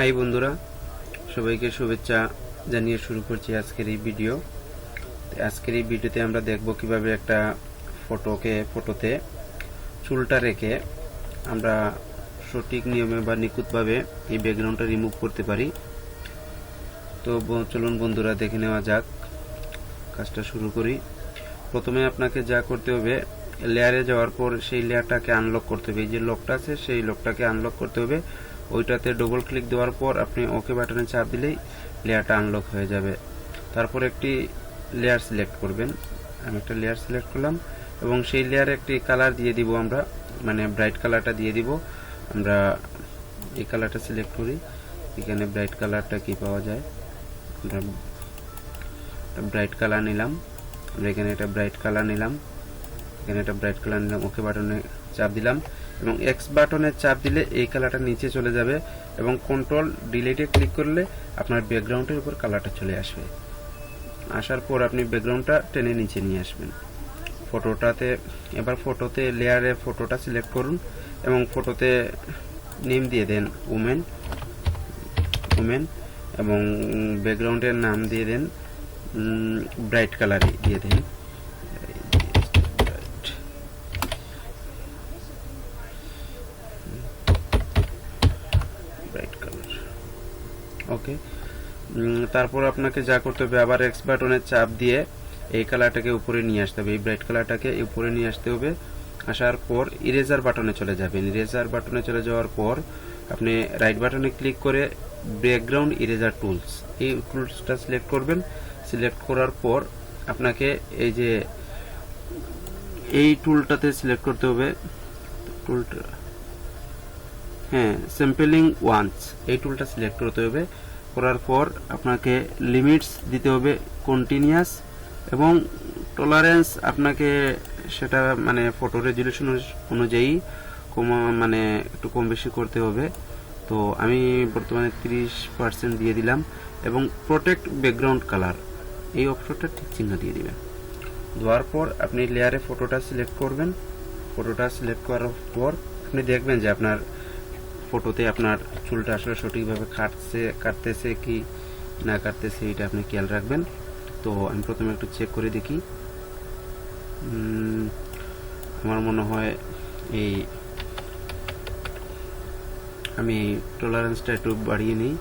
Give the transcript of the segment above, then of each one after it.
High বন্ধুরা, সবাইকে শুভেচ্ছা জানিয়ে শুরু করছি আজকের এই ভিডিও। আজকের এই ভিডিওতে আমরা দেখব কিভাবে একটা ফটোতে চুলটা রেখে আমরা সঠিক নিয়মে বা নিখুঁতভাবে এই ব্যাকগ্রাউন্ডটা রিমুভ করতে পারি। তো চলুন বন্ধুরা, দেখে নেওয়া যাক, কাজটা শুরু করি। প্রথমে আপনাকে যা করতে হবে, লেয়ারে যাওয়ার পর সেই লেয়ারটাকে আনলক করতে হবে। এই যে লকটা আছে সেই লকটাকে আনলক করতে হবে। ওইটাতে ডবল ক্লিক দেওয়ার পর আপনি ওকে বাটনে চাপ দিলেই লেয়ারটা আনলক হয়ে যাবে। তারপর একটি লেয়ার সিলেক্ট করবেন। আমি একটা লেয়ার সিলেক্ট করলাম এবং সেই লেয়ারে একটি কালার দিয়ে দিব আমরা, মানে ব্রাইট কালারটা দিয়ে দিব। আমরা এই কালারটা সিলেক্ট করি। এখানে ব্রাইট কালারটা কি পাওয়া যায়, আমরা ব্রাইট কালার নিলাম। আমরা এখানে একটা ব্রাইট কালার নিলাম, ওকে বাটনে চাপ দিলাম এবং এক্স বাটনে চাপ দিলে এই কালারটা নিচে চলে যাবে এবং কন্ট্রোল ডিলিটে ক্লিক করলে আপনার ব্যাকগ্রাউন্ডের উপর কালারটা চলে আসবে। আসার পর আপনি ব্যাকগ্রাউন্ডটা টেনে নিচে নিয়ে আসবেন। ফটোতে লেয়ারে ফটোটা সিলেক্ট করুন এবং ফটোতে নেম দিয়ে দেন উমেন এবং ব্যাকগ্রাউন্ডের নাম দিয়ে দেন ব্রাইট কালারই দিয়ে দেন। ওকে, তারপর আপনাকে যা করতে হবে, আবার এক্স বাটনের চাপ দিয়ে এই কালারটাকে উপরে নিয়ে আসতে হবে, এই ব্রাইট কালারটাকে উপরে নিয়ে আসতে হবে। আসার পর ইরেজার বাটনে চলে যাবেন। ইরেজার বাটনে চলে যাওয়ার পর আপনি রাইট বাটনে ক্লিক করে ব্যাকগ্রাউন্ড ইরেজার টুলস, এই টুলসটা সিলেক্ট করবেন। সিলেক্ট করার পর আপনাকে এই যে এই টুলটাতে সিলেক্ট করতে হবে, টুলটা স্যাম্পলিং ওয়ান্স, এই টুলটা সিলেক্ট করতে হবে। করার পর আপনাকে লিমিটস দিতে হবে কন্টিনিউয়াস এবং টলারেন্স আপনাকে সেটা মানে ফটো রেজুলেশন অনুযায়ী মানে একটু কম বেশি করতে হবে। তো আমি বর্তমানে 30% দিয়ে দিলাম এবং প্রোটেক্ট ব্যাকগ্রাউন্ড কালার, এই অপশনটা ঠিক চিহ্ন দিয়ে দিবেন। দেওয়ার পর আপনি লেয়ারে ফটোটা সিলেক্ট করবেন। ফটোটা সিলেক্ট করার পর আপনি দেখবেন যে আপনার ফটোতে আপনার চুলটা আসলে সঠিকভাবে কাটতেছে কি না কাটতেছে, এটা আপনি খেয়াল রাখবেন। তো আমি প্রথমে একটু চেক করে দেখি। আমার মনে হয় আমি টলারেন্সটা একটু বাড়িয়ে নিই।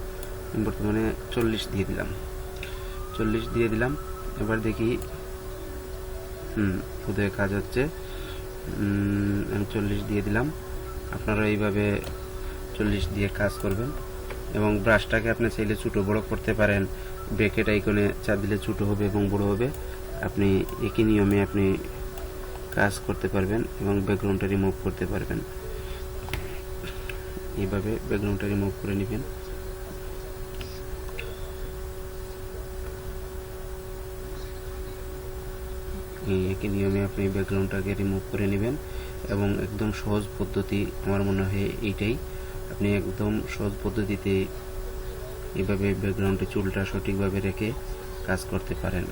বর্তমানে 40 দিয়ে দিলাম। এবার দেখি কোথায় কাজ হচ্ছে। আমি 40 দিয়ে দিলাম। আপনারা এইভাবে 40 দিয়ে কাজ করবেন এবং ব্রাশটাকে আপনি চাইলে ছোটো বড় করতে পারেন। ব্রেকেট আইকনে চাপ দিলে ছোটো হবে এবং বড় হবে। আপনি একই নিয়মে আপনি কাজ করতে পারবেন এবং ব্যাকগ্রাউন্ডটা রিমুভ করতে পারবেন। এইভাবে ব্যাকগ্রাউন্ডটা রিমুভ করে নেবেন। একই নিয়মে আপনি ব্যাকগ্রাউন্ডটাকে রিমুভ করে নেবেন এবং একদম সহজ পদ্ধতি, আমার মনে হয় এইটাই। আপনি একদম সহজ পদ্ধতিতে এভাবে ব্যাকগ্রাউন্ডে চুলটা সঠিকভাবে রেখে কাজ করতে পারেন।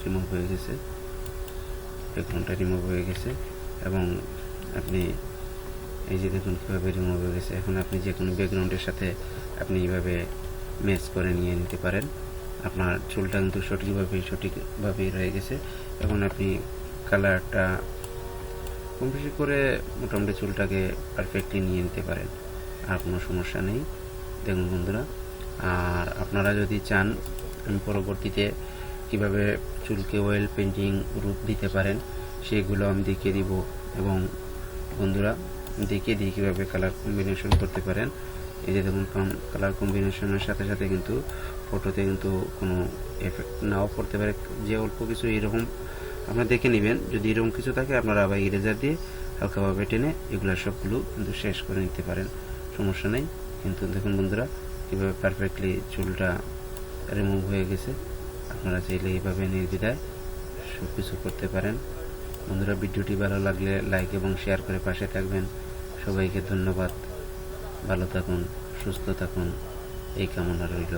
রিমুভ হয়ে গেছে, ব্যাকগ্রাউন্ডটা রিমুভ হয়ে গেছে। এবং আপনি এই যে দেখুন কীভাবে রিমুভ হয়ে গেছে। এখন আপনি যে কোনো ব্যাকগ্রাউন্ডের সাথে আপনি এইভাবে ম্যাচ করে নিয়ে নিতে পারেন। আপনার চুলটা কিন্তু সঠিকভাবেই রয়ে গেছে। এখন আপনি কালারটা কম বেশি করে মোটামুটি চুলটাকে পারফেক্টলি নিয়ে নিতে পারেন, আর কোনো সমস্যা নেই। দেখুন বন্ধুরা, আর আপনারা যদি চান আমি পরবর্তীতে কিভাবে চুলকে অয়েল পেন্টিং রূপ দিতে পারেন সেগুলো আমি দেখিয়ে দিব, এবং বন্ধুরা দেখিয়ে দিই কীভাবে কালার কম্বিনেশন করতে পারেন। এই যে দেখুন কালার কম্বিনেশনের সাথে সাথে কিন্তু ফটোতে কিন্তু কোনো এফেক্ট নাও পড়তে পারে, যে অল্প কিছু এরকম আপনারা দেখে নেবেন। যদি এরকম কিছু থাকে আপনারা আবার ইরেজার দিয়ে হালকাভাবে টেনে এগুলো সবগুলো কিন্তু শেষ করে নিতে পারেন, সমস্যা নেই। কিন্তু দেখুন বন্ধুরা কীভাবে পারফেক্টলি চুলটা রিমুভ হয়ে গেছে। আপনারা চাইলে এইভাবে নির্দ্বিধায় সব কিছু করতে পারেন। বন্ধুরা ভিডিওটি ভালো লাগলে লাইক এবং শেয়ার করে পাশে থাকবেন। সবাইকে ধন্যবাদ। ভালো থাকুন, সুস্থ থাকুন, এই কামনা রইল।